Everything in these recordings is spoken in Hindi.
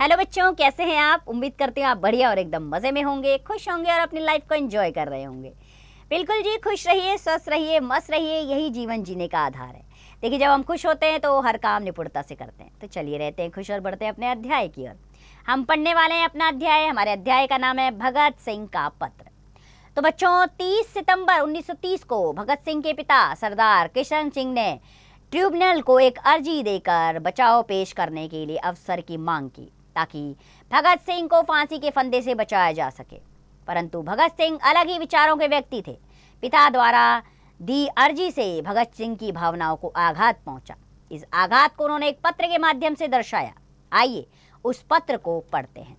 हेलो बच्चों, कैसे हैं आप? उम्मीद करते हैं आप बढ़िया और एकदम मज़े में होंगे, खुश होंगे और अपनी लाइफ को एंजॉय कर रहे होंगे। बिल्कुल जी, खुश रहिए, स्वस्थ रहिए, मस्त रहिए, यही जीवन जीने का आधार है। देखिए, जब हम खुश होते हैं तो हर काम निपुणता से करते हैं। तो चलिए रहते हैं खुश और बढ़ते हैं अपने अध्याय की ओर। हम पढ़ने वाले हैं अपना अध्याय। हमारे अध्याय का नाम है भगत सिंह का पत्र। तो बच्चों, 30 सितंबर 1930 को भगत सिंह के पिता सरदार किशन सिंह ने ट्रिब्यूनल को एक अर्जी देकर बचाव पेश करने के लिए अवसर की मांग की, ताकि भगत सिंह को फांसी के फंदे से बचाया जा सके। परंतु भगत सिंह अलग ही विचारों के व्यक्ति थे। पिता द्वारा दी अर्जी से भगत सिंह की भावनाओं को आघात पहुंचा। इस आघात को उन्होंने एक पत्र के माध्यम से दर्शाया। आइए उस पत्र को पढ़ते हैं।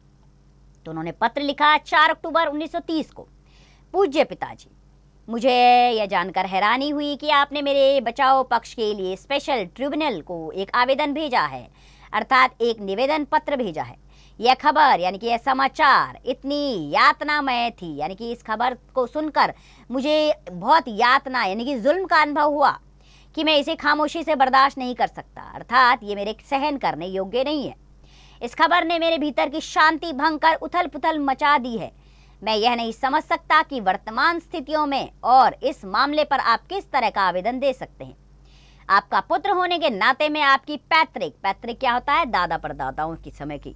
तो उन्होंने पत्र लिखा 4 अक्टूबर 1930 को। पूज्य पिताजी, मुझे यह जानकर हैरानी हुई कि आपने मेरे बचाव पक्ष के लिए स्पेशल ट्रिब्यूनल को एक आवेदन भेजा है, अर्थात एक निवेदन पत्र भेजा है। यह खबर यानी कि यह समाचार इतनी यातनामय थी, यानी कि इस खबर को सुनकर मुझे बहुत यातना यानी कि जुल्म का अनुभव हुआ कि मैं इसे खामोशी से बर्दाश्त नहीं कर सकता, अर्थात ये मेरे सहन करने योग्य नहीं है। इस खबर ने मेरे भीतर की शांति भंग कर उथल पुथल मचा दी है। मैं यह नहीं समझ सकता कि वर्तमान स्थितियों में और इस मामले पर आप किस तरह का आवेदन दे सकते हैं। आपका पुत्र होने के नाते मैं आपकी पैतृक क्या होता है, दादा परदादाओं की समय की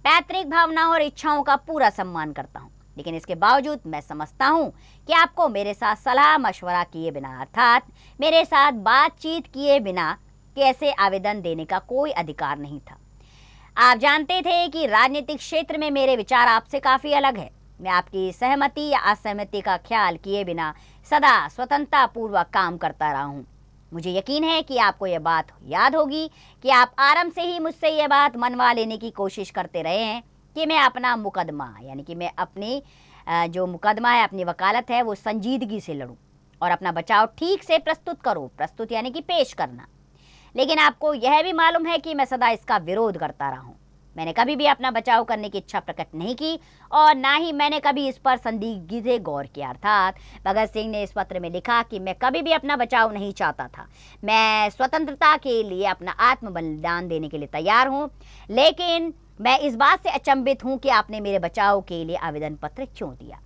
पैतृक भावनाओं और इच्छाओं का पूरा सम्मान करता हूँ। लेकिन इसके बावजूद मैं समझता हूँ कि आपको मेरे साथ सलाह मशवरा किए बिना, अर्थात मेरे साथ बातचीत किए बिना कैसे आवेदन देने का कोई अधिकार नहीं था। आप जानते थे कि राजनीतिक क्षेत्र में मेरे विचार आपसे काफ़ी अलग है। मैं आपकी सहमति या असहमति का ख्याल किए बिना सदा स्वतंत्रता पूर्वक काम करता रहा हूँ। मुझे यकीन है कि आपको यह बात याद होगी कि आप आरंभ से ही मुझसे यह बात मनवा लेने की कोशिश करते रहे हैं कि मैं अपना मुकदमा यानी कि मैं अपनी जो मुकदमा है, अपनी वकालत है, वो संजीदगी से लड़ूं और अपना बचाव ठीक से प्रस्तुत करूं। प्रस्तुत यानी कि पेश करना। लेकिन आपको यह भी मालूम है कि मैं सदा इसका विरोध करता रहा हूँ। मैंने कभी भी अपना बचाव करने की इच्छा प्रकट नहीं की और ना ही मैंने कभी इस पर संदिग्धि से गौर किया। अर्थात भगत सिंह ने इस पत्र में लिखा कि मैं कभी भी अपना बचाव नहीं चाहता था। मैं स्वतंत्रता के लिए अपना आत्म बलिदान देने के लिए तैयार हूँ, लेकिन मैं इस बात से अचंभित हूँ कि आपने मेरे बचाव के लिए आवेदन पत्र क्यों दिया।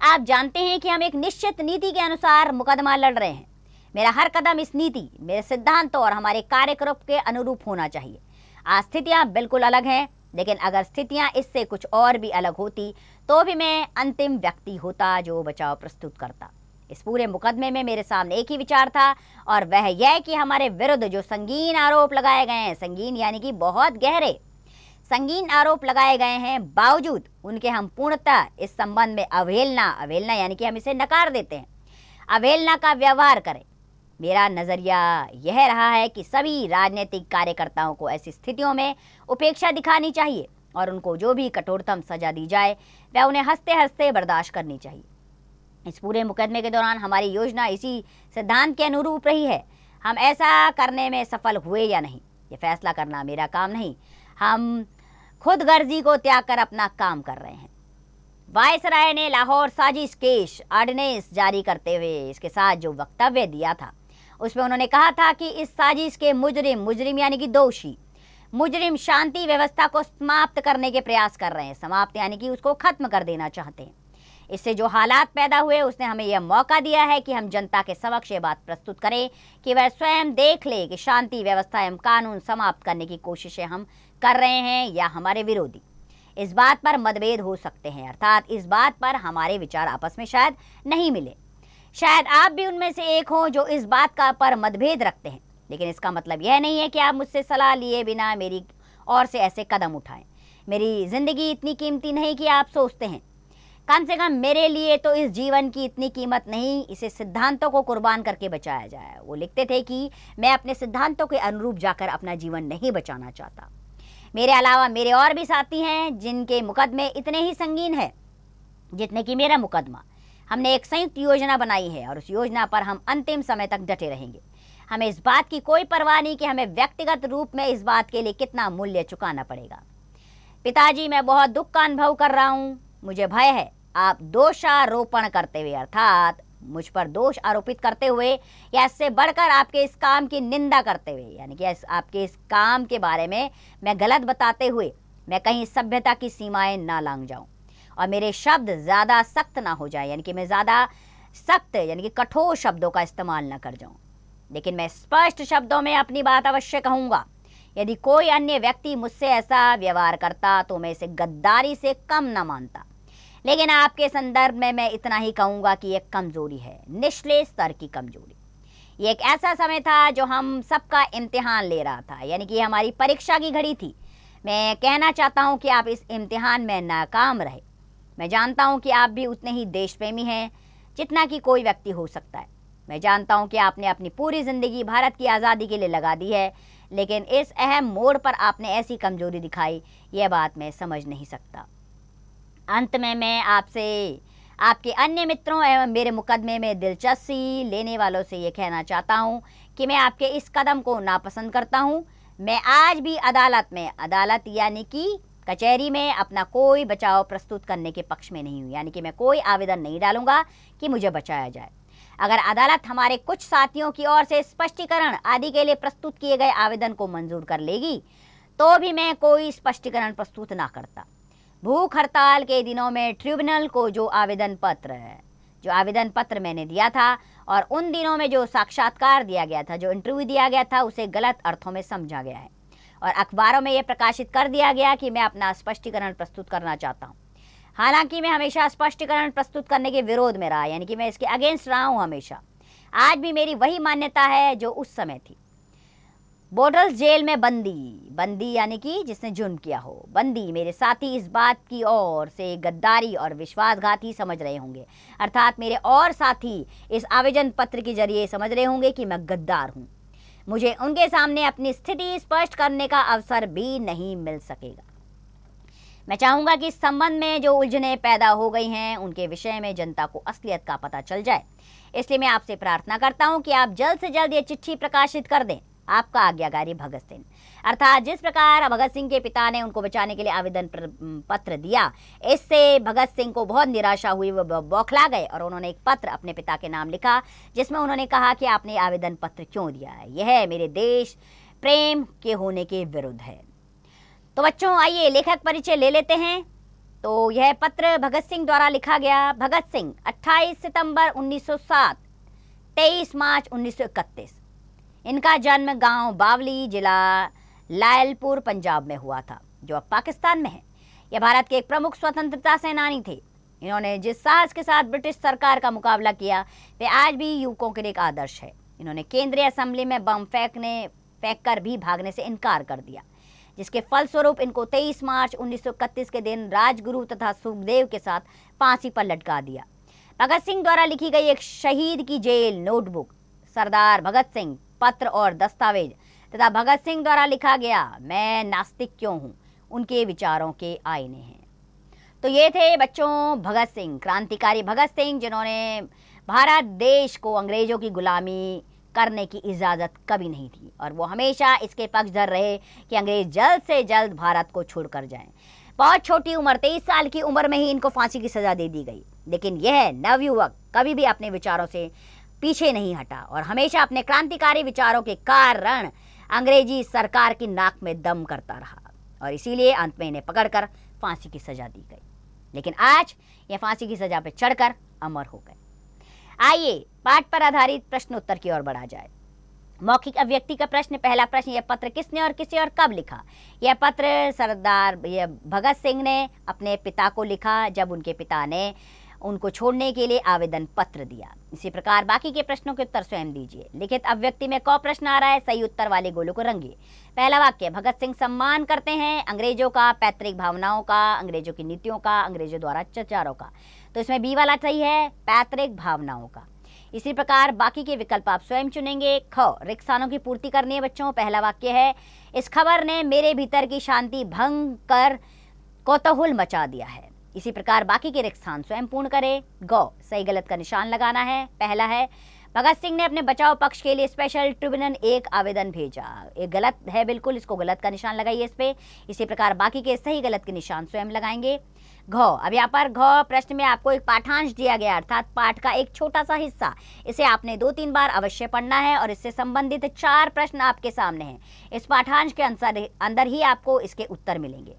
आप जानते हैं कि हम एक निश्चित नीति के अनुसार मुकदमा लड़ रहे हैं। मेरा हर कदम इस नीति, मेरे सिद्धांतों और हमारे कार्यक्रम के अनुरूप होना चाहिए। आज स्थितियाँ बिल्कुल अलग हैं, लेकिन अगर स्थितियाँ इससे कुछ और भी अलग होती तो भी मैं अंतिम व्यक्ति होता जो बचाव प्रस्तुत करता। इस पूरे मुकदमे में मेरे सामने एक ही विचार था और वह यह कि हमारे विरुद्ध जो संगीन आरोप लगाए गए हैं, संगीन यानी कि बहुत गहरे संगीन आरोप लगाए गए हैं, बावजूद उनके हम पूर्णतः इस संबंध में अवहेलना यानी कि हम इसे नकार देते हैं, अवहेलना का व्यवहार करें। मेरा नज़रिया यह रहा है कि सभी राजनीतिक कार्यकर्ताओं को ऐसी स्थितियों में उपेक्षा दिखानी चाहिए और उनको जो भी कठोरतम सजा दी जाए वह उन्हें हंसते हंसते बर्दाश्त करनी चाहिए। इस पूरे मुकदमे के दौरान हमारी योजना इसी सिद्धांत के अनुरूप रही है। हम ऐसा करने में सफल हुए या नहीं, ये फैसला करना मेरा काम नहीं। हम खुद गर्जी को त्याग कर अपना काम कर रहे हैं। वायसराय ने लाहौर साजिश केस ऑर्डिनेंस जारी करते हुए इसके साथ जो वक्तव्य दिया था, उसमें उन्होंने कहा था कि इस साजिश के मुजरिम यानी कि दोषी मुजरिम शांति व्यवस्था को समाप्त करने के प्रयास कर रहे हैं। समाप्त यानी कि उसको खत्म कर देना चाहते हैं। इससे जो हालात पैदा हुए, उसने हमें यह मौका दिया है कि हम जनता के समक्ष ये बात प्रस्तुत करें कि वह स्वयं देख ले कि शांति व्यवस्था एवं कानून समाप्त करने की कोशिशें हम कर रहे हैं या हमारे विरोधी। इस बात पर मतभेद हो सकते हैं, अर्थात इस बात पर हमारे विचार आपस में शायद नहीं मिले। शायद आप भी उनमें से एक हो जो इस बात का पर मतभेद रखते हैं, लेकिन इसका मतलब यह नहीं है कि आप मुझसे सलाह लिए बिना मेरी ओर से ऐसे कदम उठाएं। मेरी ज़िंदगी इतनी कीमती नहीं कि आप सोचते हैं। कम से कम मेरे लिए तो इस जीवन की इतनी कीमत नहीं, इसे सिद्धांतों को कुर्बान करके बचाया जाए। वो लिखते थे कि मैं अपने सिद्धांतों के अनुरूप जाकर अपना जीवन नहीं बचाना चाहता। मेरे अलावा मेरे और भी साथी हैं जिनके मुकदमे इतने ही संगीन हैं जितने कि मेरा मुकदमा। हमने एक संयुक्त योजना बनाई है और उस योजना पर हम अंतिम समय तक डटे रहेंगे। हमें इस बात की कोई परवाह नहीं कि हमें व्यक्तिगत रूप में इस बात के लिए कितना मूल्य चुकाना पड़ेगा। पिताजी, मैं बहुत दुख का अनुभव कर रहा हूँ। मुझे भय है आप दोषारोपण करते हुए, अर्थात मुझ पर दोष आरोपित करते हुए या इससे बढ़कर आपके इस काम की निंदा करते हुए, यानी कि आपके इस काम के बारे में मैं गलत बताते हुए मैं कहीं सभ्यता की सीमाएं ना लांघ जाऊं और मेरे शब्द ज़्यादा सख्त ना हो जाए, यानी कि मैं ज़्यादा सख्त यानी कि कठोर शब्दों का इस्तेमाल ना कर जाऊं। लेकिन मैं स्पष्ट शब्दों में अपनी बात अवश्य कहूँगा। यदि कोई अन्य व्यक्ति मुझसे ऐसा व्यवहार करता तो मैं इसे गद्दारी से कम न मानता। लेकिन आपके संदर्भ में मैं इतना ही कहूँगा कि एक कमज़ोरी है, निचले स्तर की कमज़ोरी। ये एक ऐसा समय था जो हम सबका इम्तिहान ले रहा था, यानी कि हमारी परीक्षा की घड़ी थी। मैं कहना चाहता हूँ कि आप इस इम्तिहान में नाकाम रहे। मैं जानता हूँ कि आप भी उतने ही देश प्रेमी हैं जितना कि कोई व्यक्ति हो सकता है। मैं जानता हूँ कि आपने अपनी पूरी ज़िंदगी भारत की आज़ादी के लिए लगा दी है, लेकिन इस अहम मोड़ पर आपने ऐसी कमज़ोरी दिखाई, यह बात मैं समझ नहीं सकता। अंत में मैं आपसे, आपके अन्य मित्रों एवं मेरे मुकदमे में दिलचस्पी लेने वालों से ये कहना चाहता हूँ कि मैं आपके इस कदम को नापसंद करता हूँ। मैं आज भी अदालत यानी कि कचहरी में अपना कोई बचाव प्रस्तुत करने के पक्ष में नहीं हूँ, यानी कि मैं कोई आवेदन नहीं डालूंगा कि मुझे बचाया जाए। अगर अदालत हमारे कुछ साथियों की ओर से स्पष्टीकरण आदि के लिए प्रस्तुत किए गए आवेदन को मंजूर कर लेगी तो भी मैं कोई स्पष्टीकरण प्रस्तुत ना करता। भूख हड़ताल के दिनों में ट्रिब्यूनल को जो आवेदन पत्र मैंने दिया था और उन दिनों में जो साक्षात्कार दिया गया था, जो इंटरव्यू दिया गया था, उसे गलत अर्थों में समझा गया है और अखबारों में यह प्रकाशित कर दिया गया कि मैं अपना स्पष्टीकरण प्रस्तुत करना चाहता हूँ। हालांकि मैं हमेशा स्पष्टीकरण प्रस्तुत करने के विरोध में रहा, यानी कि मैं इसके अगेंस्ट रहा हूँ हमेशा। आज भी मेरी वही मान्यता है जो उस समय थी। बोडल्स जेल में बंदी यानी कि जिसने जुर्म किया हो, बंदी मेरे साथी इस बात की ओर से गद्दारी और विश्वासघात ही समझ रहे होंगे, अर्थात मेरे और साथी इस आवेदन पत्र के जरिए समझ रहे होंगे कि मैं गद्दार हूँ। मुझे उनके सामने अपनी स्थिति स्पष्ट करने का अवसर भी नहीं मिल सकेगा। मैं चाहूँगा कि इस संबंध में जो उलझनें पैदा हो गई हैं उनके विषय में जनता को असलियत का पता चल जाए। इसलिए मैं आपसे प्रार्थना करता हूँ कि आप जल्द से जल्द ये चिट्ठी प्रकाशित कर दें। आपका आज्ञाकारी भगत सिंह। अर्थात जिस प्रकार भगत सिंह के पिता ने उनको बचाने के लिए आवेदन पत्र दिया, इससे भगत सिंह को बहुत निराशा हुई, वो बौखला गए और उन्होंने एक पत्र अपने पिता के नाम लिखा जिसमें उन्होंने कहा कि आपने आवेदन पत्र क्यों दिया है, यह मेरे देश प्रेम के होने के विरुद्ध है। तो बच्चों आइए लेखक परिचय ले लेते हैं। तो यह पत्र भगत सिंह द्वारा लिखा गया। भगत सिंह 28 सितंबर 1907, 23 मार्च 1931। इनका जन्म गांव बावली, जिला लायलपुर, पंजाब में हुआ था, जो अब पाकिस्तान में है। यह भारत के एक प्रमुख स्वतंत्रता सेनानी थे। इन्होंने जिस साहस के साथ ब्रिटिश सरकार का मुकाबला किया वे आज भी युवकों के लिए एक आदर्श है। इन्होंने केंद्रीय असेंबली में बम फेंक कर भी भागने से इनकार कर दिया, जिसके फलस्वरूप इनको 23 मार्च 1931 के दिन राजगुरु तथा सुखदेव के साथ फांसी पर लटका दिया। भगत सिंह द्वारा लिखी गई एक शहीद की जेल नोटबुक, सरदार भगत सिंह पत्र और दस्तावेज तथा भगत सिंह द्वारा लिखा गया मैं नास्तिक क्यों हूँ, उनके विचारों के आईने हैं। तो ये थे बच्चों भगत सिंह, क्रांतिकारी भगत सिंह, जिन्होंने भारत देश को अंग्रेजों की गुलामी करने की इजाज़त कभी नहीं थी और वो हमेशा इसके पक्षधर रहे कि अंग्रेज जल्द से जल्द भारत को छोड़कर जाएं। बहुत छोटी उम्र, 23 साल की उम्र में ही इनको फांसी की सज़ा दे दी गई, लेकिन यह नवयुवक कभी भी अपने विचारों से पीछे नहीं हटा और हमेशा अपने क्रांतिकारी विचारों के कारण अंग्रेजी सरकार की नाक में दम करता रहा और इसीलिए अंत में इन्हें पकड़कर फांसी की सज़ा दी गई। लेकिन आज ये फांसी की सज़ा पर चढ़कर अमर हो गए। आइए पाठ पर आधारित प्रश्न उत्तर की ओर बढ़ा जाए। मौखिक अभिव्यक्ति का प्रश्न। पहला प्रश्न, यह पत्र किसने और किसे और कब लिखा? यह पत्र सरदार भगत सिंह ने अपने पिता को लिखा जब उनके पिता ने उनको छोड़ने के लिए आवेदन पत्र दिया। इसी प्रकार बाकी के प्रश्नों के उत्तर स्वयं दीजिए। लिखित अभिव्यक्ति में कौ प्रश्न आ रहा है, सही उत्तर वाले गोलों को रंगिए। पहला वाक्य, भगत सिंह सम्मान करते हैं अंग्रेजों का, पैतृक भावनाओं का, अंग्रेजों की नीतियों का, अंग्रेजों द्वारा अत्याचारों का। तो इसमें बी वाला सही है, पैतृक भावनाओं का। इसी प्रकार बाकी के विकल्प आप स्वयं चुनेंगे। ख, रिक्त स्थानों की पूर्ति करनी है बच्चों। पहला वाक्य है, इस खबर ने मेरे भीतर की शांति भंग कर कौतूहल मचा दिया है। इसी प्रकार बाकी के रिक्त स्थान स्वयं पूर्ण करें। गौ, सही गलत का निशान लगाना है। पहला है, भगत सिंह ने अपने बचाव पक्ष के लिए स्पेशल ट्रिब्यूनल एक आवेदन भेजा। ये गलत है बिल्कुल, इसको गलत का निशान लगाइए इस पे। इसी प्रकार बाकी के सही गलत के निशान स्वयं लगाएंगे। घ, अब यहाँ पर घ प्रश्न में आपको एक पाठांश दिया गया, अर्थात पाठ का एक छोटा सा हिस्सा। इसे आपने 2-3 बार अवश्य पढ़ना है और इससे संबंधित 4 प्रश्न आपके सामने हैं। इस पाठांश के अंदर ही आपको इसके उत्तर मिलेंगे।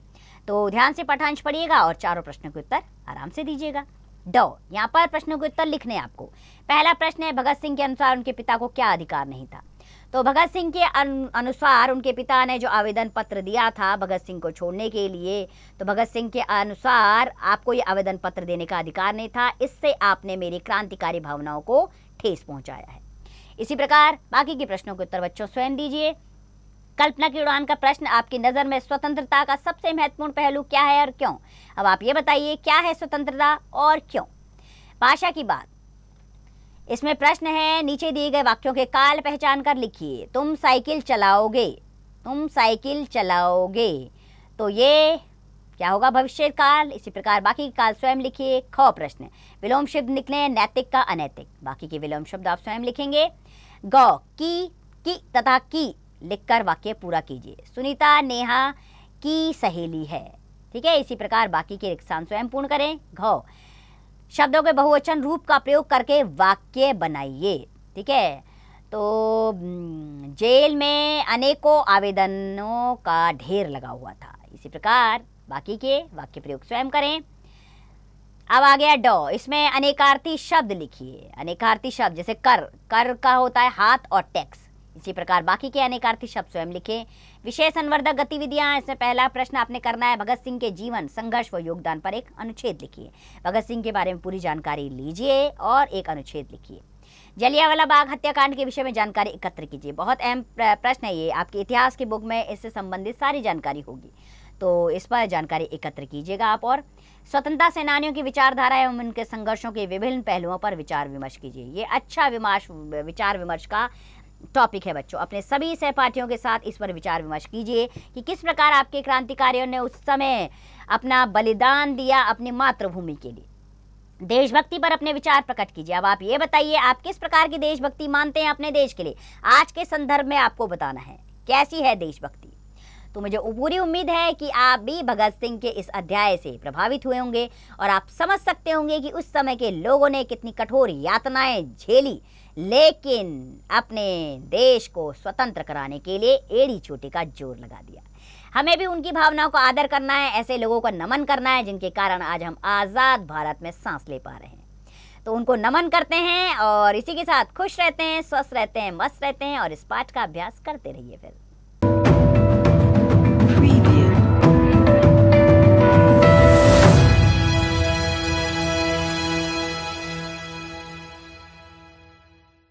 तो ध्यान से पाठांश पढ़िएगा और चारों प्रश्नों के उत्तर आराम से दीजिएगा। ड, यहाँ पर प्रश्नों के उत्तर लिखने आपको। पहला प्रश्न है, भगत सिंह के अनुसार उनके पिता को क्या अधिकार नहीं था? तो भगत सिंह के अनुसार उनके पिता ने जो आवेदन पत्र दिया था भगत सिंह को छोड़ने के लिए, तो भगत सिंह के अनुसार आपको ये आवेदन पत्र देने का अधिकार नहीं था। इससे आपने मेरी क्रांतिकारी भावनाओं को ठेस पहुंचाया है। इसी प्रकार बाकी के प्रश्नों के उत्तर बच्चों स्वयं दीजिए। कल्पना की उड़ान का प्रश्न, आपकी नज़र में स्वतंत्रता का सबसे महत्वपूर्ण पहलू क्या है और क्यों? अब आप ये बताइए क्या है स्वतंत्रता और क्यों? भाषा की बात, इसमें प्रश्न है, नीचे दिए गए वाक्यों के काल पहचान कर लिखिए। तुम साइकिल चलाओगे, तुम साइकिल चलाओगे, तो ये क्या होगा? भविष्य काल। इसी प्रकार बाकी के काल स्वयं लिखिए। ख प्रश्न, विलोम शब्द निकले नैतिक का अनैतिक, बाकी के विलोम शब्द आप स्वयं लिखेंगे। ग, की तथा की लिखकर वाक्य पूरा कीजिए। सुनीता नेहा की सहेली है, ठीक है। इसी प्रकार बाकी के स्थान स्वयं पूर्ण करें। घ, शब्दों के बहुवचन रूप का प्रयोग करके वाक्य बनाइए, ठीक है। तो जेल में अनेकों आवेदनों का ढेर लगा हुआ था। इसी प्रकार बाकी के वाक्य प्रयोग स्वयं करें। अब आ गया ड, इसमें अनेकार्थी शब्द लिखिए। अनेकार्थी शब्द जैसे कर का होता है हाथ और टैक्स। इसी प्रकार बाकी के अनेकार्थी शब्द स्वयं लिखें। विशेष संवर्धक गतिविधियां, इसमें पहला प्रश्न आपने करना है, भगत सिंह के जीवन, संघर्ष व योगदान पर एक अनुच्छेद लिखिए। भगत सिंह के बारे में पूरी जानकारी लीजिए और एक अनुच्छेद लिखिए। जलियांवाला बाग हत्याकांड के विषय में जानकारी एकत्र कीजिए। बहुत अहम प्रश्न है ये, आपके इतिहास की बुक में इससे संबंधित सारी जानकारी होगी, तो इस पर जानकारी एकत्र कीजिएगा आप। और स्वतंत्रता सेनानियों की विचारधारा एवं उनके संघर्षों के विभिन्न पहलुओं पर विचार विमर्श कीजिए। ये अच्छा विचार विमर्श का टॉपिक है बच्चों। अपने सभी सहपाठियों के साथ इस पर विचार विमर्श कीजिए कि किस प्रकार आपके क्रांतिकारियों ने उस समय अपना बलिदान दिया अपनी मातृभूमि के लिए। देशभक्ति पर अपने विचार प्रकट कीजिए। अब आप ये बताइए आप किस प्रकार की देशभक्ति मानते हैं अपने देश के लिए। आज के संदर्भ में आपको बताना है कैसी है देशभक्ति। तो मुझे पूरी उम्मीद है कि आप भी भगत सिंह के इस अध्याय से प्रभावित हुए होंगे और आप समझ सकते होंगे कि उस समय के लोगों ने कितनी कठोर यातनाएं झेली, लेकिन अपने देश को स्वतंत्र कराने के लिए एड़ी चोटी का जोर लगा दिया। हमें भी उनकी भावनाओं को आदर करना है, ऐसे लोगों को नमन करना है जिनके कारण आज हम आज़ाद भारत में सांस ले पा रहे हैं। तो उनको नमन करते हैं और इसी के साथ खुश रहते हैं, स्वस्थ रहते हैं, मस्त रहते हैं और इस पाठ का अभ्यास करते रहिए फिर।